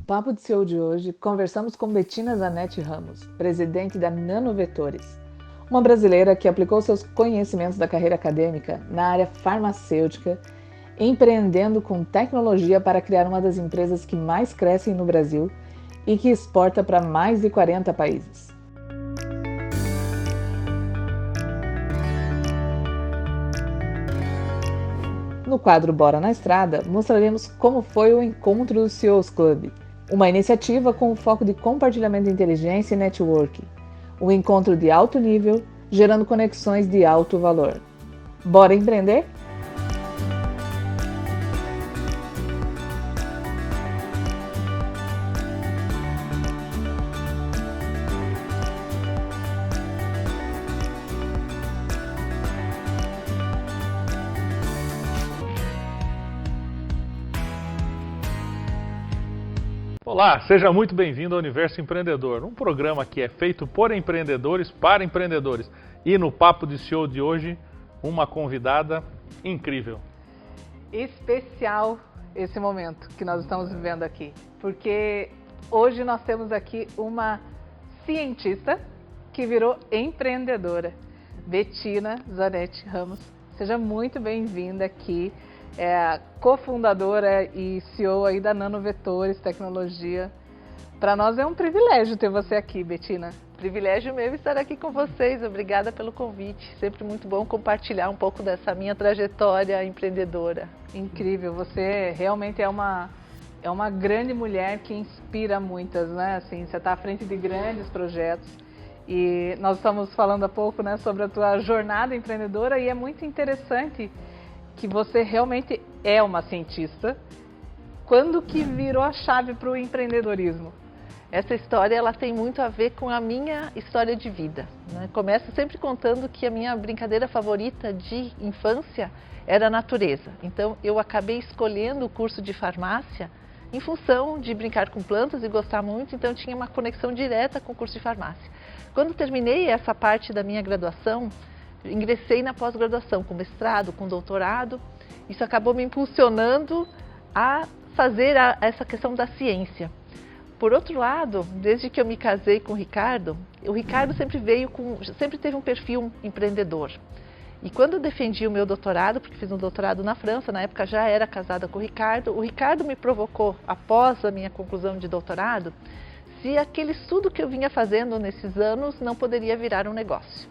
Papo de CEO de hoje, conversamos com Bettina Zanetti Ramos, presidente da Nanovetores, uma brasileira que aplicou seus conhecimentos da carreira acadêmica na área farmacêutica, empreendendo com tecnologia para criar uma das empresas que mais crescem no Brasil e que exporta para mais de 40 países. No quadro Bora na Estrada, mostraremos como foi o Encontro do CEOs Club, uma iniciativa com o foco de compartilhamento de inteligência e networking, um encontro de alto nível, gerando conexões de alto valor. Bora empreender? Olá, seja muito bem-vindo ao Universo Empreendedor, um programa que é feito por empreendedores para empreendedores. E no Papo de CEO de hoje, uma convidada incrível. Especial esse momento que nós estamos vivendo aqui, porque hoje nós temos aqui uma cientista que virou empreendedora, Bettina Zanetti Ramos. Seja muito bem-vinda aqui. É a cofundadora e CEO aí da Nanovetores Tecnologia. Para nós é um privilégio ter você aqui, Bettina. Privilégio mesmo estar aqui com vocês. Obrigada pelo convite. Sempre muito bom compartilhar um pouco dessa minha trajetória empreendedora. Incrível. Você realmente é uma grande mulher que inspira muitas, né? Assim, você está à frente de grandes projetos. E nós estamos falando há pouco, né, sobre a tua jornada empreendedora e é muito interessante que você realmente é uma cientista. Quando que virou a chave para o empreendedorismo? Essa história ela tem muito a ver com a minha história de vida, né? Começo sempre contando que a minha brincadeira favorita de infância era a natureza. Então eu acabei escolhendo o curso de farmácia em função de brincar com plantas e gostar muito, então eu tinha uma conexão direta com o curso de farmácia. Quando terminei essa parte da minha graduação, ingressei na pós-graduação, com mestrado, com doutorado. Isso acabou me impulsionando a fazer essa questão da ciência. Por outro lado, desde que eu me casei com o Ricardo sempre teve um perfil empreendedor. E quando eu defendi o meu doutorado, porque fiz um doutorado na França, na época já era casada com o Ricardo me provocou, após a minha conclusão de doutorado, se aquele estudo que eu vinha fazendo nesses anos não poderia virar um negócio.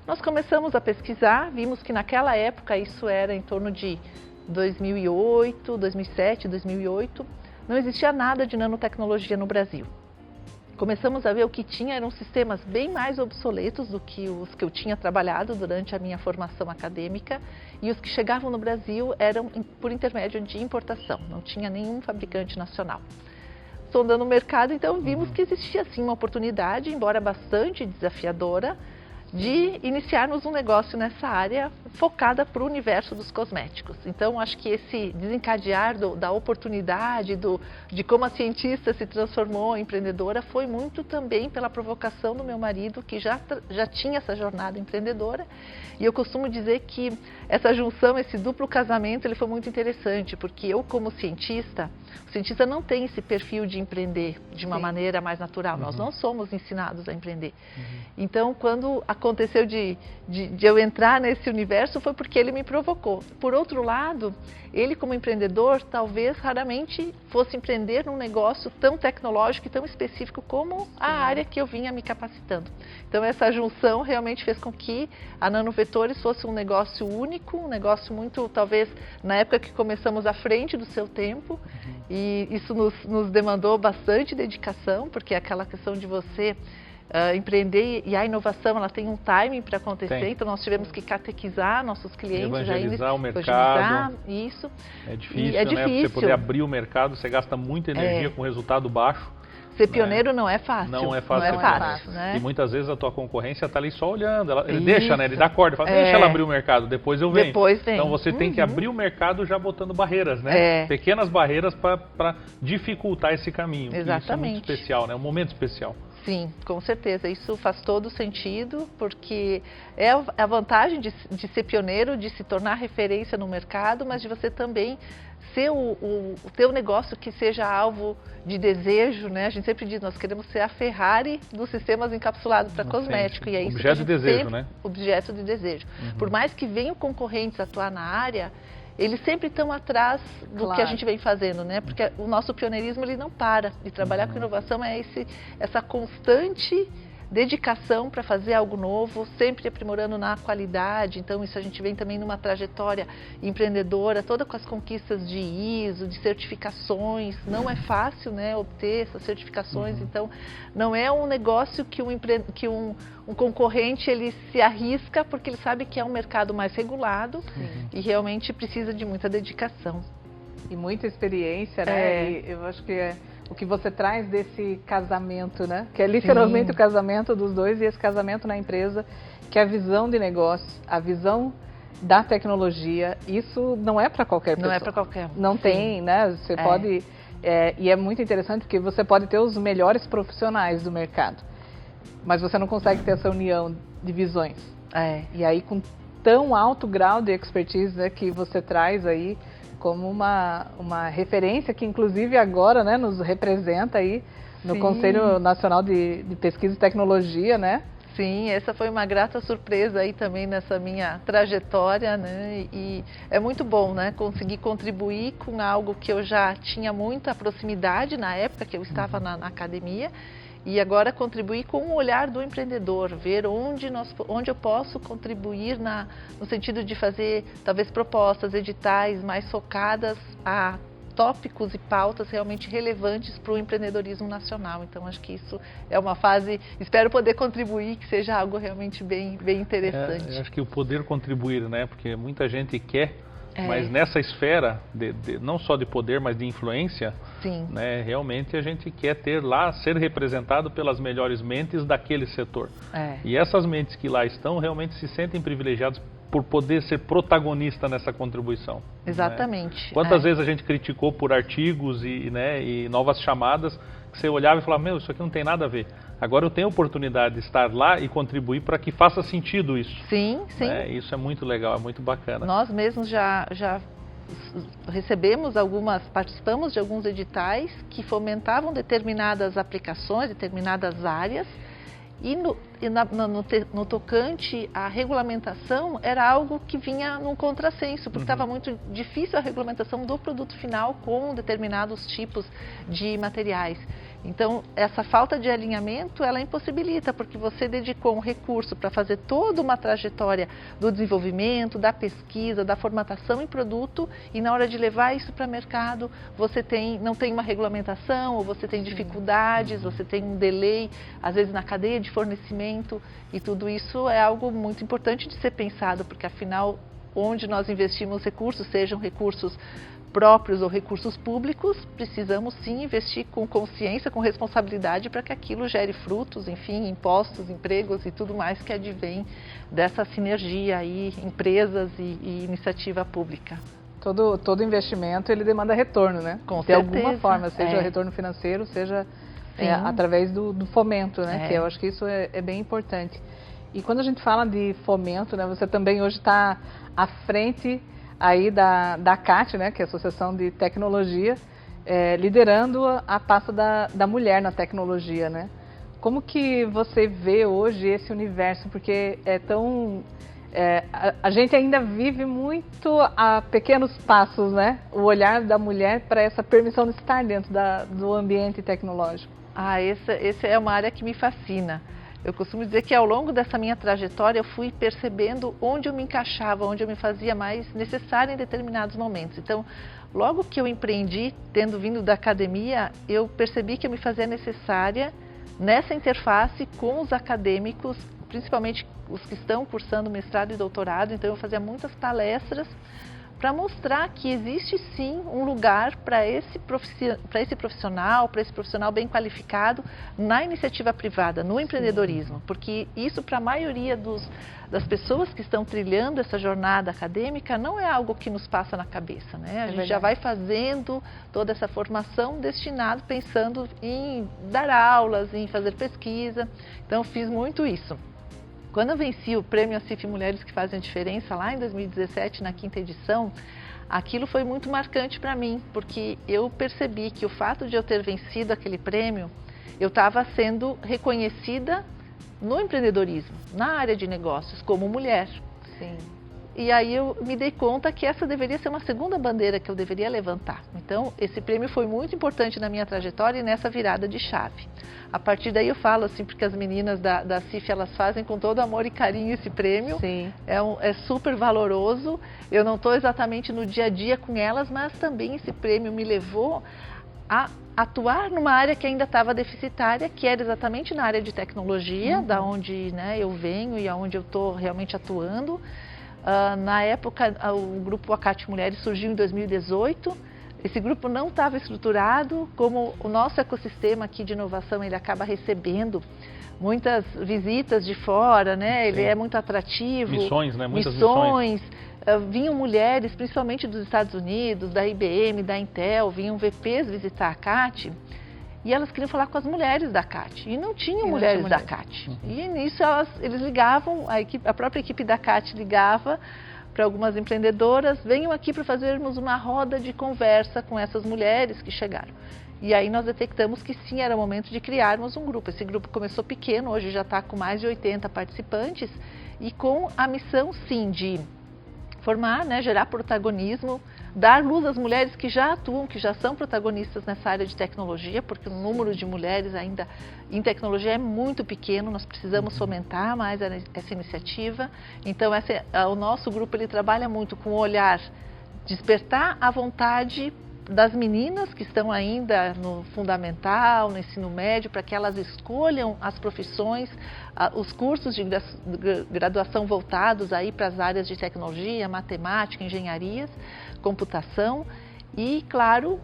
Nós começamos a pesquisar, vimos que naquela época, isso era em torno de 2008, 2007, 2008, não existia nada de nanotecnologia no Brasil. Começamos a ver o que tinha eram sistemas bem mais obsoletos do que os que eu tinha trabalhado durante a minha formação acadêmica e os que chegavam no Brasil eram por intermédio de importação, não tinha nenhum fabricante nacional. Sondando o mercado, então vimos que existia sim uma oportunidade, embora bastante desafiadora, de iniciarmos um negócio nessa área focada para o universo dos cosméticos. Então, acho que esse desencadear da oportunidade, de como a cientista se transformou em empreendedora, foi muito também pela provocação do meu marido, que já tinha essa jornada empreendedora. E eu costumo dizer que essa junção, esse duplo casamento, ele foi muito interessante, porque eu, como cientista, o cientista não tem esse perfil de empreender de uma maneira mais natural. Nós não somos ensinados a empreender. Então, quando aconteceu de eu entrar nesse universo, foi porque ele me provocou. Por outro lado, ele como empreendedor, talvez raramente fosse empreender num negócio tão tecnológico e tão específico como a área que eu vinha me capacitando. Então, essa junção realmente fez com que a Nanovetores fosse um negócio único, um negócio muito, talvez, na época que começamos à frente do seu tempo. E isso nos demandou bastante dedicação, porque é aquela questão de você empreender e a inovação ela tem um timing para acontecer, então nós tivemos que catequizar nossos clientes, evangelizar o mercado. Isso. É difícil, né? Você poder abrir o mercado, você gasta muita energia com resultado baixo. Ser pioneiro não é fácil. Não é fácil. Não é fácil, né? E muitas vezes a tua concorrência está ali só olhando. Ele deixa, né? Ele dá corda, fala, deixa ela abrir o mercado, depois eu venho. Depois vem. Então você tem que abrir o mercado já botando barreiras, né? Pequenas barreiras para dificultar esse caminho. Exatamente. Isso é muito especial, né? Um momento especial. Sim, com certeza. Isso faz todo sentido, porque é a vantagem de ser pioneiro, de se tornar referência no mercado, mas de você também ser o teu negócio que seja alvo de desejo, né? A gente sempre diz, nós queremos ser a Ferrari dos sistemas encapsulados para cosmético. E é isso objeto de desejo, sempre, né? Objeto de desejo. Por mais que venham concorrentes atuar na área, eles sempre estão atrás do que a gente vem fazendo, né? Porque o nosso pioneirismo, ele não para. E trabalhar com inovação é essa constante dedicação para fazer algo novo, sempre aprimorando na qualidade. Então, isso a gente vem também numa trajetória empreendedora, toda com as conquistas de ISO, de certificações. Não é fácil, né, obter essas certificações. Então, não é um negócio que um concorrente ele se arrisca, porque ele sabe que é um mercado mais regulado e realmente precisa de muita dedicação. E muita experiência, né? E eu acho que o que você traz desse casamento, né? Que é literalmente o casamento dos dois, e esse casamento na empresa, que é a visão de negócio, a visão da tecnologia. Isso não é para qualquer pessoa. Não é para qualquer um. Não tem, né? Você pode... e é muito interessante porque você pode ter os melhores profissionais do mercado, mas você não consegue ter essa união de visões. E aí, com tão alto grau de expertise, né, que você traz aí como uma referência que, inclusive, agora, né, nos representa aí no Conselho Nacional de Pesquisa e Tecnologia, né? Sim, essa foi uma grata surpresa aí também nessa minha trajetória, né? E é muito bom, né, conseguir contribuir com algo que eu já tinha muita proximidade na época que eu estava na academia. E agora contribuir com o olhar do empreendedor, ver onde eu posso contribuir no sentido de fazer, talvez, propostas, editais mais focadas a tópicos e pautas realmente relevantes para o empreendedorismo nacional. Então, acho que isso é uma fase, espero poder contribuir, que seja algo realmente bem interessante. Eu acho que o poder contribuir, né? Porque muita gente quer, mas nessa esfera, não só de poder, mas de influência, né, realmente a gente quer ter lá, ser representado pelas melhores mentes daquele setor. E essas mentes que lá estão realmente se sentem privilegiadas por poder ser protagonista nessa contribuição. Exatamente. Né? Quantas vezes a gente criticou por artigos e novas chamadas, que você olhava e falava, meu, isso aqui não tem nada a ver. Agora eu tenho a oportunidade de estar lá e contribuir para que faça sentido isso. Sim. Né? Isso é muito legal, é muito bacana. Nós mesmos já participamos de alguns editais que fomentavam determinadas aplicações, determinadas áreas, e no tocante à regulamentação era algo que vinha num contrassenso, porque estava muito difícil a regulamentação do produto final com determinados tipos de materiais. Então, essa falta de alinhamento, ela impossibilita, porque você dedicou um recurso para fazer toda uma trajetória do desenvolvimento, da pesquisa, da formatação em produto, e na hora de levar isso para o mercado, você não tem uma regulamentação, ou você tem dificuldades, você tem um delay, às vezes na cadeia de fornecimento, e tudo isso é algo muito importante de ser pensado, porque afinal, onde nós investimos recursos, sejam recursos próprios ou recursos públicos, precisamos sim investir com consciência, com responsabilidade para que aquilo gere frutos, enfim, impostos, empregos e tudo mais que advém dessa sinergia aí, empresas e iniciativa pública. Todo investimento, ele demanda retorno, né? Com de certeza. alguma forma, seja retorno financeiro, seja através do fomento, né? Que eu acho que isso é bem importante. E quando a gente fala de fomento, né, você também hoje está à frente aí da CAT, né, que é a Associação de Tecnologia, liderando a pasta da mulher na tecnologia, né? Como que você vê hoje esse universo? Porque a gente ainda vive muito a pequenos passos, né? O olhar da mulher para essa permissão de estar dentro do ambiente tecnológico. Essa é uma área que me fascina. Eu costumo dizer que ao longo dessa minha trajetória eu fui percebendo onde eu me encaixava, onde eu me fazia mais necessária em determinados momentos. Então, logo que eu empreendi, tendo vindo da academia, eu percebi que eu me fazia necessária nessa interface com os acadêmicos, principalmente os que estão cursando mestrado e doutorado. Então, eu fazia muitas palestras para mostrar que existe sim um lugar para esse profissional bem qualificado na iniciativa privada, no empreendedorismo, porque isso para a maioria das pessoas que estão trilhando essa jornada acadêmica não é algo que nos passa na cabeça, né? A gente já vai fazendo toda essa formação destinado, pensando em dar aulas, em fazer pesquisa, então eu fiz muito isso. Quando eu venci o Prêmio ACIF Mulheres que Fazem a Diferença, lá em 2017, na 5ª edição, aquilo foi muito marcante para mim, porque eu percebi que o fato de eu ter vencido aquele prêmio, eu estava sendo reconhecida no empreendedorismo, na área de negócios, como mulher. Sim. E aí eu me dei conta que essa deveria ser uma segunda bandeira que eu deveria levantar. Então, esse prêmio foi muito importante na minha trajetória e nessa virada de chave. A partir daí eu falo assim, porque as meninas da CIF, elas fazem com todo amor e carinho esse prêmio. Sim. É super valoroso. Eu não estou exatamente no dia a dia com elas, mas também esse prêmio me levou a atuar numa área que ainda estava deficitária, que era exatamente na área de tecnologia, da onde, né, eu venho e aonde eu estou realmente atuando. Na época, o grupo Acate Mulheres surgiu em 2018. Esse grupo não estava estruturado, como o nosso ecossistema aqui de inovação, ele acaba recebendo muitas visitas de fora, né? Ele é muito atrativo. Missões, né? Muitas missões. Vinham mulheres, principalmente dos Estados Unidos, da IBM, da Intel, vinham VPs visitar a Acate. E elas queriam falar com as mulheres da Acate. E não tinham mulheres da Acate. E nisso eles ligavam, a própria equipe da Acate ligava para algumas empreendedoras, venham aqui para fazermos uma roda de conversa com essas mulheres que chegaram. E aí nós detectamos que sim, era o momento de criarmos um grupo. Esse grupo começou pequeno, hoje já está com mais de 80 participantes e com a missão sim de formar, né, gerar protagonismo, dar luz às mulheres que já atuam, que já são protagonistas nessa área de tecnologia, porque o número de mulheres ainda em tecnologia é muito pequeno, nós precisamos fomentar mais essa iniciativa. Então o nosso grupo ele trabalha muito com o olhar, despertar a vontade das meninas que estão ainda no fundamental, no ensino médio, para que elas escolham as profissões, os cursos de graduação voltados aí para as áreas de tecnologia, matemática, engenharias, computação e, claro,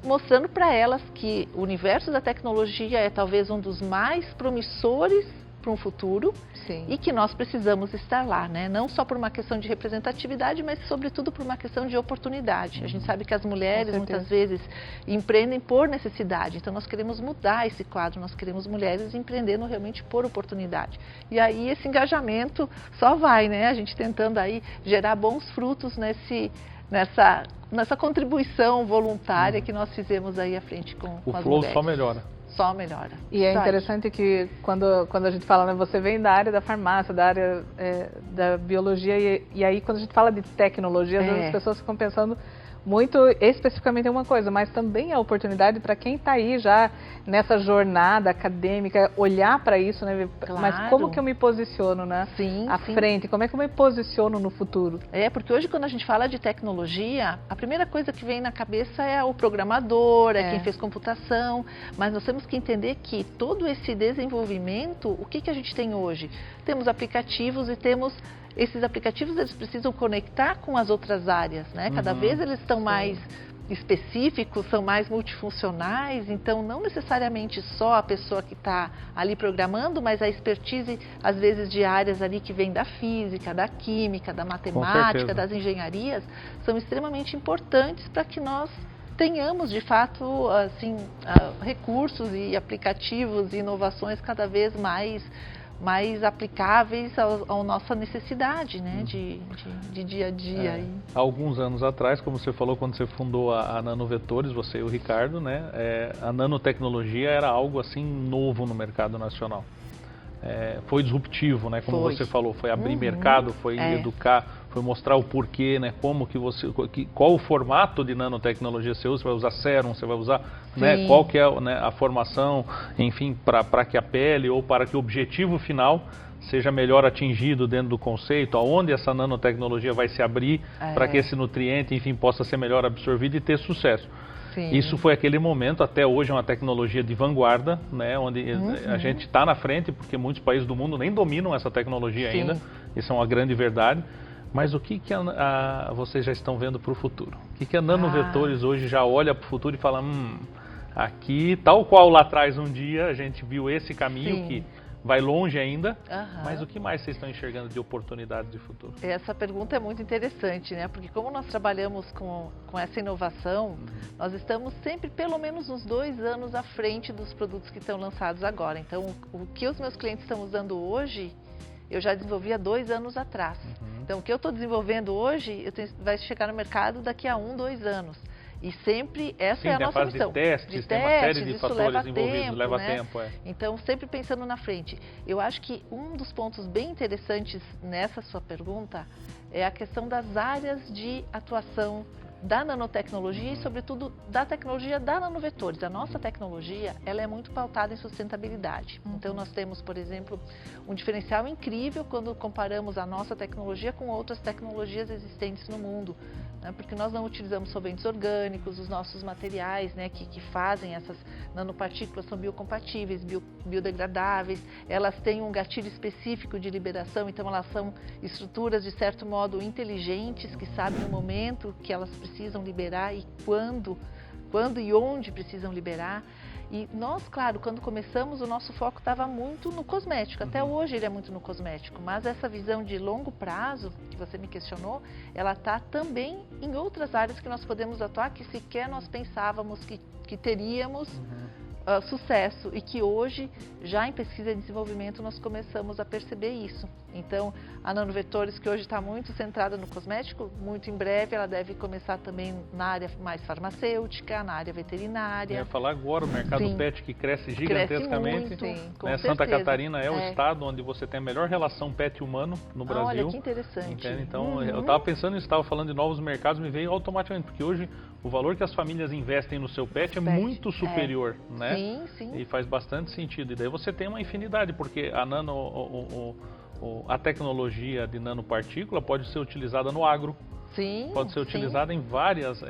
mostrando para elas que o universo da tecnologia é talvez um dos mais promissores para um futuro. Sim. E que nós precisamos estar lá, né? Não só por uma questão de representatividade, mas sobretudo por uma questão de oportunidade. A gente sabe que as mulheres muitas vezes empreendem por necessidade, então nós queremos mudar esse quadro, nós queremos mulheres empreendendo realmente por oportunidade. E aí esse engajamento só vai, né? A gente tentando aí gerar bons frutos nessa contribuição voluntária que nós fizemos aí à frente com as mulheres. O flow só melhora. Só melhora. E é interessante que quando a gente fala, né, você vem da área da farmácia, da área da biologia, e aí quando a gente fala de tecnologia, às vezes as pessoas ficam pensando muito especificamente em uma coisa, mas também a oportunidade para quem está aí já nessa jornada acadêmica, olhar para isso, né? Claro. Mas como que eu me posiciono, né? À frente, como é que eu me posiciono no futuro? Porque hoje quando a gente fala de tecnologia, a primeira coisa que vem na cabeça é o programador, quem fez computação, mas nós temos que entender que todo esse desenvolvimento, o que a gente tem hoje? Temos aplicativos e temos... Esses aplicativos, eles precisam conectar com as outras áreas, né? Cada vez eles estão mais específicos, são mais multifuncionais, então não necessariamente só a pessoa que está ali programando, mas a expertise, às vezes, de áreas ali que vem da física, da química, da matemática, das engenharias, são extremamente importantes para que nós tenhamos, de fato, assim, recursos e aplicativos e inovações cada vez mais aplicáveis à nossa necessidade, né, de dia a dia. Há alguns anos atrás, como você falou, quando você fundou a Nanovetores, você e o Ricardo, né, a nanotecnologia era algo assim novo no mercado nacional. Foi disruptivo, né, como você falou, foi abrir mercado, foi educar, foi mostrar o porquê, né, qual o formato de nanotecnologia você usa, você vai usar sérum, você vai usar, né, qual que é, né, a formação, enfim, para que a pele ou para que o objetivo final seja melhor atingido dentro do conceito, aonde essa nanotecnologia vai se abrir para que esse nutriente, enfim, possa ser melhor absorvido e ter sucesso. Isso foi aquele momento, até hoje é uma tecnologia de vanguarda, né, onde a gente está na frente, porque muitos países do mundo nem dominam essa tecnologia ainda, isso é uma grande verdade, Mas o que vocês já estão vendo para o futuro? O que a Nanovetores hoje já olha para o futuro e fala, aqui, tal qual lá atrás um dia a gente viu esse caminho que vai longe ainda, mas o que mais vocês estão enxergando de oportunidades de futuro? Essa pergunta é muito interessante, né? Porque como nós trabalhamos com essa inovação, nós estamos sempre pelo menos uns 2 anos à frente dos produtos que estão lançados agora. Então, o que os meus clientes estão usando hoje, eu já desenvolvi há 2 anos atrás. Então, o que eu estou desenvolvendo hoje, vai chegar no mercado daqui a 1, 2 anos. E sempre essa é a nossa missão. De testes, tem uma série de fatores envolvidos, leva tempo. Então, sempre pensando na frente. Eu acho que um dos pontos bem interessantes nessa sua pergunta é a questão das áreas de atuação da nanotecnologia e, sobretudo, da tecnologia da Nanovetores. A nossa tecnologia, ela é muito pautada em sustentabilidade. Então, nós temos, por exemplo, um diferencial incrível quando comparamos a nossa tecnologia com outras tecnologias existentes no mundo, né? Porque nós não utilizamos solventes orgânicos, os nossos materiais, né, que fazem essas nanopartículas são biocompatíveis, biodegradáveis, elas têm um gatilho específico de liberação, então elas são estruturas, de certo modo, inteligentes, que sabem o momento que elas precisam liberar e quando e onde precisam liberar. E nós, claro, quando começamos, o nosso foco estava muito no cosmético. Até hoje ele é muito no cosmético, mas essa visão de longo prazo, que você me questionou, ela está também em outras áreas que nós podemos atuar, que sequer nós pensávamos que teríamos sucesso e que hoje, já em pesquisa e desenvolvimento, nós começamos a perceber isso. Então, a Nanovetores, que hoje está muito centrada no cosmético, muito em breve ela deve começar também na área mais farmacêutica, na área veterinária. Eu ia falar agora, o mercado pet que cresce gigantescamente. Cresce muito, com Santa certeza. Catarina é o estado onde você tem a melhor relação pet-humano no Brasil. Olha, que interessante. Entende? Então, eu estava pensando nisso, estava falando de novos mercados, me veio automaticamente, porque hoje o valor que as famílias investem no seu pet é muito superior, né? Sim, sim. E faz bastante sentido. E daí você tem uma infinidade, porque a a tecnologia de nanopartícula pode ser utilizada no agro, pode ser utilizada em várias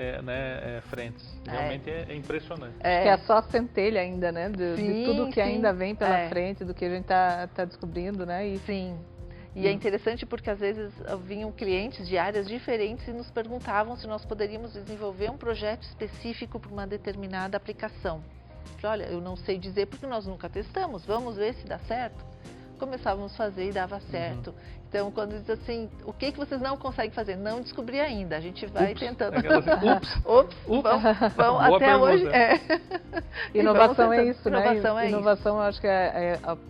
frentes. Realmente é impressionante. Que é só a centelha ainda, né? De tudo que ainda vem pela frente, do que a gente está descobrindo, né? E é interessante porque às vezes vinham clientes de áreas diferentes e nos perguntavam se nós poderíamos desenvolver um projeto específico para uma determinada aplicação. Olha, eu não sei dizer porque nós nunca testamos, vamos ver se dá certo. Começávamos a fazer e dava certo. Então, quando diz assim, o que vocês não conseguem fazer? Não descobri ainda, a gente vai tentando. Vamos até pergunta. Hoje. Inovação é isso, né? Inovação, eu acho que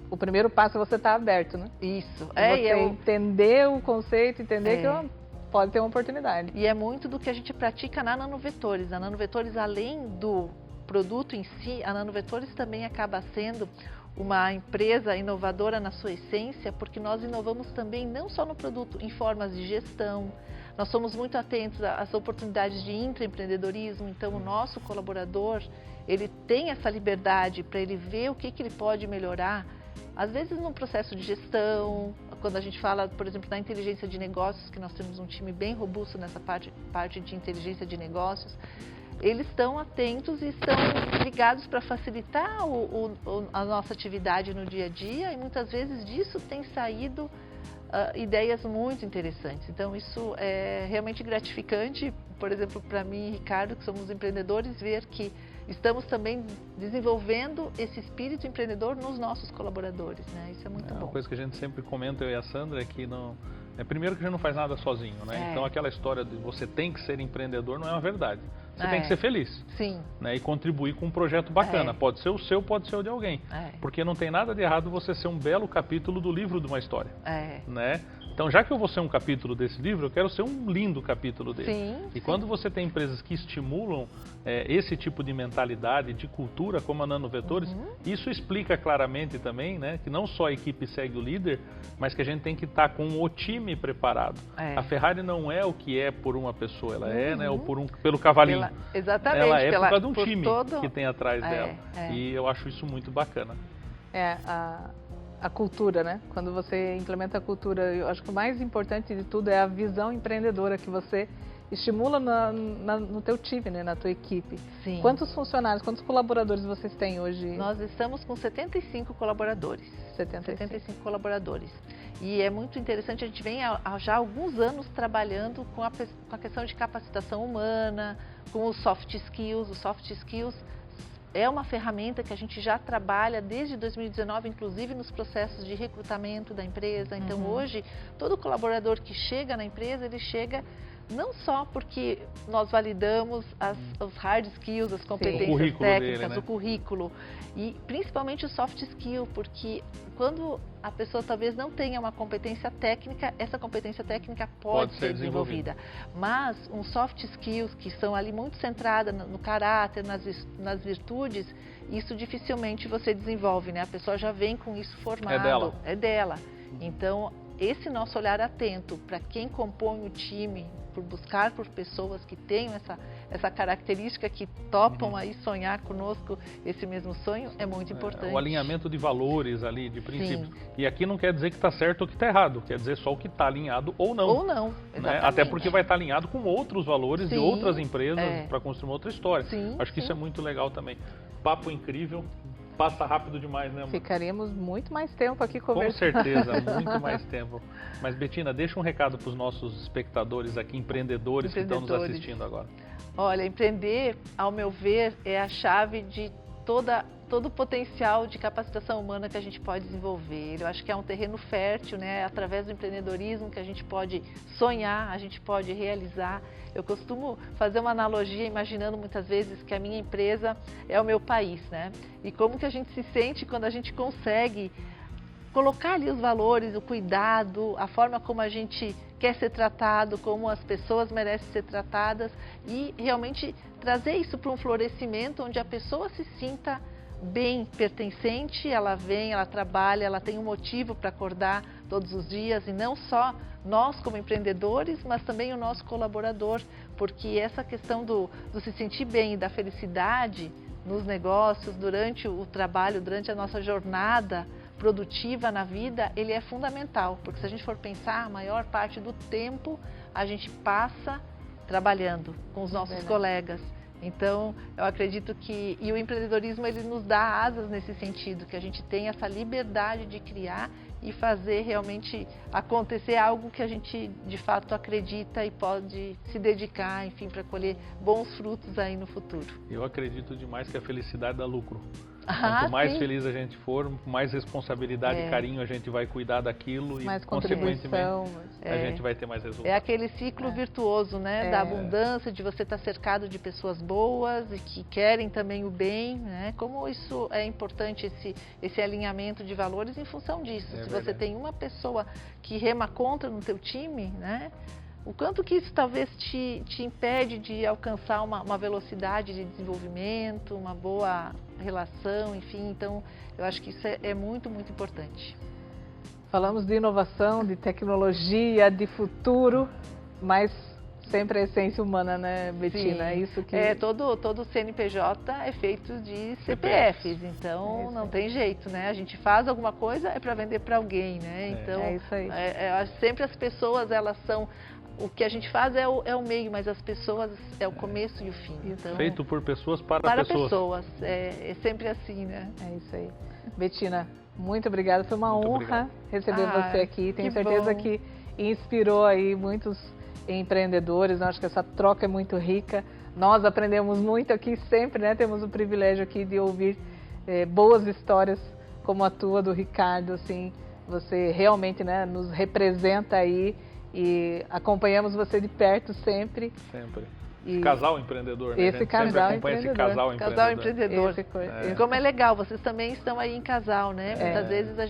o primeiro passo é você estar aberto, né? Isso. Entender o conceito, entender que pode ter uma oportunidade. E é muito do que a gente pratica na Nanovetores. A Nanovetores, além do produto em si, a Nanovetores também acaba sendo uma empresa inovadora na sua essência, porque nós inovamos também não só no produto, em formas de gestão. Nós somos muito atentos às oportunidades de intraempreendedorismo, então o nosso colaborador, ele tem essa liberdade para ele ver o que ele pode melhorar, às vezes num processo de gestão, quando a gente fala, por exemplo, da inteligência de negócios, que nós temos um time bem robusto nessa parte de inteligência de negócios, eles estão atentos e estão ligados para facilitar a nossa atividade no dia a dia, e muitas vezes disso tem saído ideias muito interessantes. Então isso é realmente gratificante, por exemplo, para mim e Ricardo, que somos empreendedores, ver que estamos também desenvolvendo esse espírito empreendedor nos nossos colaboradores, né? Isso é muito bom. Uma coisa que a gente sempre comenta, eu e a Sandra, é que primeiro que a gente não faz nada sozinho, né? Então aquela história de você tem que ser empreendedor não é uma verdade. Você tem que ser feliz. Sim. Né? E contribuir com um projeto bacana. Pode ser o seu, pode ser o de alguém. Porque não tem nada de errado você ser um belo capítulo do livro de uma história. Né? Então, já que eu vou ser um capítulo desse livro, eu quero ser um lindo capítulo dele. E quando você tem empresas que estimulam esse tipo de mentalidade, de cultura, como a Nanovetores, isso explica claramente também, né, que não só a equipe segue o líder, mas que a gente tem que estar com o time preparado. A Ferrari não é o que é por uma pessoa, ela é, né, ou pelo cavalinho. Exatamente. Ela é por causa de um time que tem atrás dela. E eu acho isso muito bacana. A cultura, né? Quando você implementa a cultura, eu acho que o mais importante de tudo é a visão empreendedora que você estimula no teu time, né, na tua equipe. Sim. Quantos funcionários, quantos colaboradores vocês têm hoje? Nós estamos com 75 colaboradores. 75 colaboradores. E é muito interessante, a gente vem já há alguns anos trabalhando com a questão de capacitação humana, com os soft skills. Os soft skills é uma ferramenta que a gente já trabalha desde 2019, inclusive nos processos de recrutamento da empresa. Então, hoje, todo colaborador que chega na empresa, ele chega não só porque nós validamos os hard skills, as competências técnicas, dele, né? O currículo, e principalmente o soft skill, porque quando a pessoa talvez não tenha uma competência técnica, essa competência técnica pode ser desenvolvida. Mas um soft skills que são ali muito centrada no caráter, nas virtudes, isso dificilmente você desenvolve, né? A pessoa já vem com isso formado. É dela. Então, esse nosso olhar atento para quem compõe o time, por buscar por pessoas que tenham essa característica, que topam aí sonhar conosco esse mesmo sonho, é muito importante. O alinhamento de valores ali, de princípios. Sim. E aqui não quer dizer que está certo ou que está errado, quer dizer só o que está alinhado ou não. Ou não, né? Até porque vai estar alinhado com outros valores de outras empresas para construir uma outra história. Sim, acho que isso é muito legal também. Papo incrível. Passa rápido demais, né, amor? Ficaríamos muito mais tempo aqui conversando. Com certeza, muito mais tempo. Mas, Betina, deixa um recado para os nossos espectadores aqui, empreendedores que estão nos assistindo agora. Olha, empreender, ao meu ver, é a chave de todo o potencial de capacitação humana que a gente pode desenvolver. Eu acho que é um terreno fértil, né? Através do empreendedorismo que a gente pode sonhar, a gente pode realizar. Eu costumo fazer uma analogia, imaginando muitas vezes que a minha empresa é o meu país, né? E como que a gente se sente quando a gente consegue colocar ali os valores, o cuidado, a forma como a gente quer ser tratado, como as pessoas merecem ser tratadas, e realmente trazer isso para um florescimento onde a pessoa se sinta bem pertencente, ela vem, ela trabalha, ela tem um motivo para acordar todos os dias, e não só nós como empreendedores, mas também o nosso colaborador, porque essa questão do se sentir bem e da felicidade nos negócios, durante o trabalho, durante a nossa jornada produtiva na vida, ele é fundamental, porque se a gente for pensar, a maior parte do tempo a gente passa trabalhando com os nossos colegas. Então, eu acredito que o empreendedorismo, ele nos dá asas nesse sentido, que a gente tem essa liberdade de criar e fazer realmente acontecer algo que a gente de fato acredita e pode se dedicar, enfim, para colher bons frutos aí no futuro. Eu acredito demais que a felicidade dá lucro. Quanto mais feliz a gente for, mais responsabilidade e carinho a gente vai cuidar daquilo, mais e, consequentemente, a gente vai ter mais resultados. É aquele ciclo virtuoso, né? Da abundância, de você estar cercado de pessoas boas e que querem também o bem, né? Como isso é importante, esse alinhamento de valores em função disso. Se você tem uma pessoa que rema contra no teu time, né? O quanto que isso talvez te impede de alcançar uma velocidade de desenvolvimento, uma boa relação, enfim. Então, eu acho que isso é muito, muito importante. Falamos de inovação, de tecnologia, de futuro, mas sempre a essência humana, né, Betina? É isso que... todo CNPJ é feito de CPFs, então não tem jeito, né? A gente faz alguma coisa, é para vender para alguém, né? Então, é isso aí. Sempre as pessoas, elas são... O que a gente faz é o meio, mas as pessoas é o começo e o fim. Então, feito por pessoas para pessoas. É sempre assim, né? É isso aí. Betina, muito obrigada. Foi uma honra receber você aqui. Tenho certeza que inspirou aí muitos empreendedores. Eu acho que essa troca é muito rica. Nós aprendemos muito aqui sempre, né? Temos o privilégio aqui de ouvir boas histórias como a tua, do Ricardo. Assim, você realmente, né, nos representa aí. E acompanhamos você de perto sempre. Sempre. Esse casal empreendedor, né? Esse casal empreendedor. Casal empreendedor. E como é legal, vocês também estão aí em casal, né? Muitas vezes a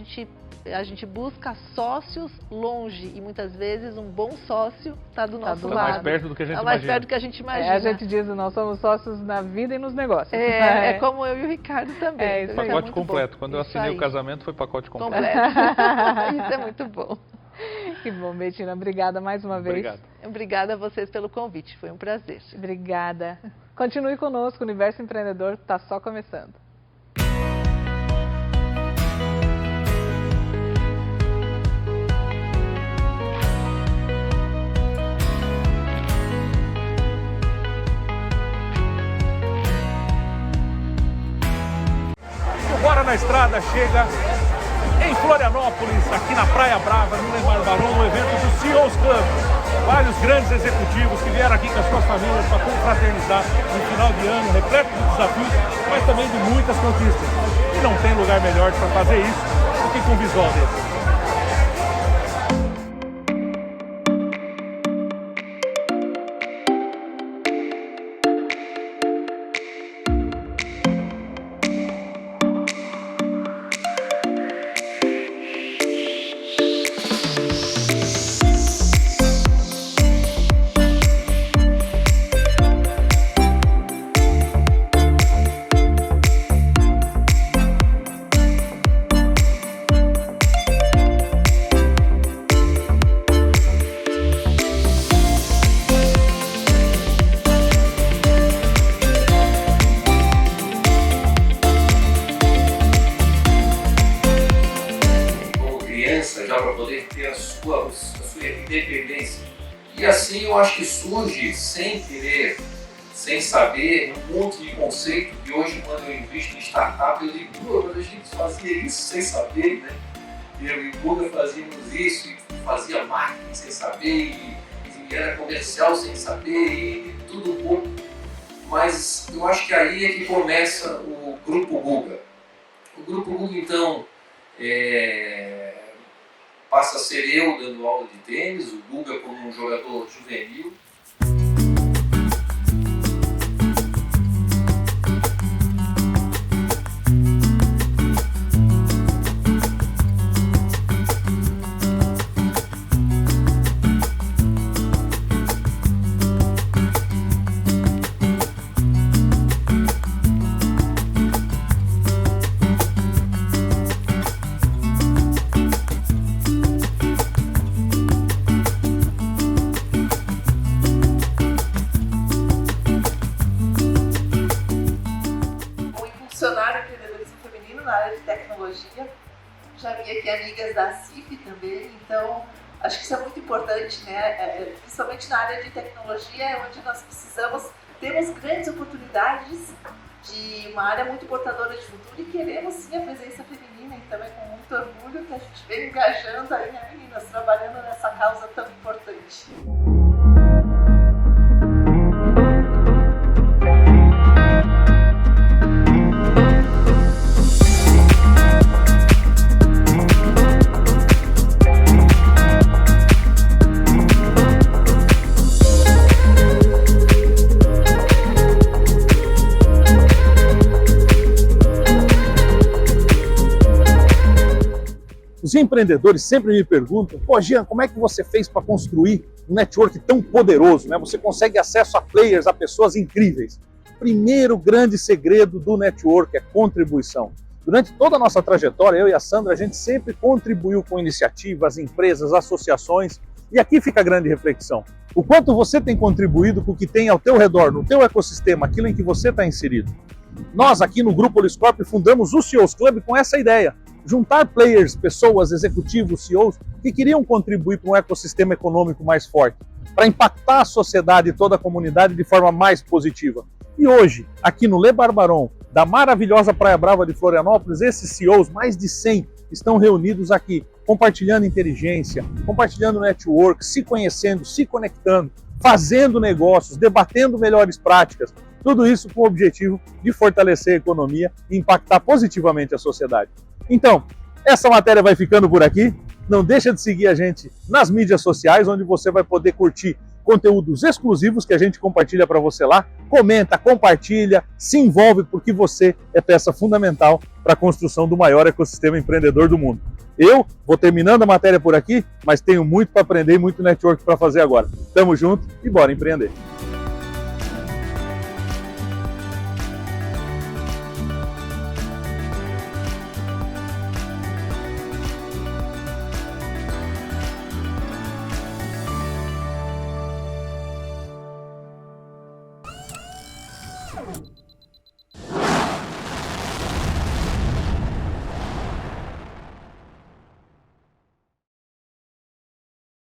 gente busca sócios longe e muitas vezes um bom sócio está do nosso lado. Está mais perto do que a gente imagina. Mais perto do que a gente imagina. A gente diz, nós somos sócios na vida e nos negócios. É como eu e o Ricardo também. Isso pacote completo. Quando eu assinei o casamento, foi pacote completo. Isso é muito bom. Que bom, Betina. Obrigada mais uma vez. Obrigada a vocês pelo convite. Foi um prazer. Obrigada. Continue conosco. O Universo Empreendedor está só começando. na Estrada chega em Florianópolis, aqui na Praia Brava, no Lemar Barão, no evento do CEOs Club. Vários grandes executivos que vieram aqui com as suas famílias para confraternizar no final de ano, repleto de desafios, mas também de muitas conquistas. E não tem lugar melhor para fazer isso do que com um visual desse. Já para poder ter a sua independência. E assim eu acho que surge, sem querer, sem saber, um monte de conceito que hoje, quando eu invisto em startup, eu digo, mas a gente fazia isso sem saber, né? Eu e o Guga fazíamos isso, e fazia marketing sem saber, e era comercial sem saber, e tudo um pouco. Mas eu acho que aí é que começa o Grupo Guga. O Grupo Guga, então, passa a ser eu dando aula de tênis, o Guga como um jogador juvenil. Na área de tecnologia, já vi aqui amigas da CIF também, então acho que isso é muito importante, né? Principalmente na área de tecnologia, é onde nós temos grandes oportunidades de uma área muito portadora de futuro e queremos sim a presença feminina, então é com muito orgulho que a gente vem engajando aí, né, meninas, trabalhando nessa causa tão importante. Os empreendedores sempre me perguntam, pô, Jean, como é que você fez para construir um network tão poderoso, né? Você consegue acesso a players, a pessoas incríveis. Primeiro grande segredo do network é contribuição. Durante toda a nossa trajetória, eu e a Sandra, a gente sempre contribuiu com iniciativas, empresas, associações. E aqui fica a grande reflexão. O quanto você tem contribuído com o que tem ao teu redor, no teu ecossistema, aquilo em que você está inserido. Nós aqui no Grupo Oliscorp fundamos o CEOs Club com essa ideia. Juntar players, pessoas, executivos, CEOs, que queriam contribuir para um ecossistema econômico mais forte, para impactar a sociedade e toda a comunidade de forma mais positiva. E hoje, aqui no Le Barbaron, da maravilhosa Praia Brava de Florianópolis, esses CEOs, mais de 100, estão reunidos aqui, compartilhando inteligência, compartilhando network, se conhecendo, se conectando, fazendo negócios, debatendo melhores práticas, tudo isso com o objetivo de fortalecer a economia e impactar positivamente a sociedade. Então, essa matéria vai ficando por aqui. Não deixa de seguir a gente nas mídias sociais, onde você vai poder curtir conteúdos exclusivos que a gente compartilha para você lá. Comenta, compartilha, se envolve, porque você é peça fundamental para a construção do maior ecossistema empreendedor do mundo. Eu vou terminando a matéria por aqui, mas tenho muito para aprender e muito network para fazer agora. Tamo junto e bora empreender! Thank you.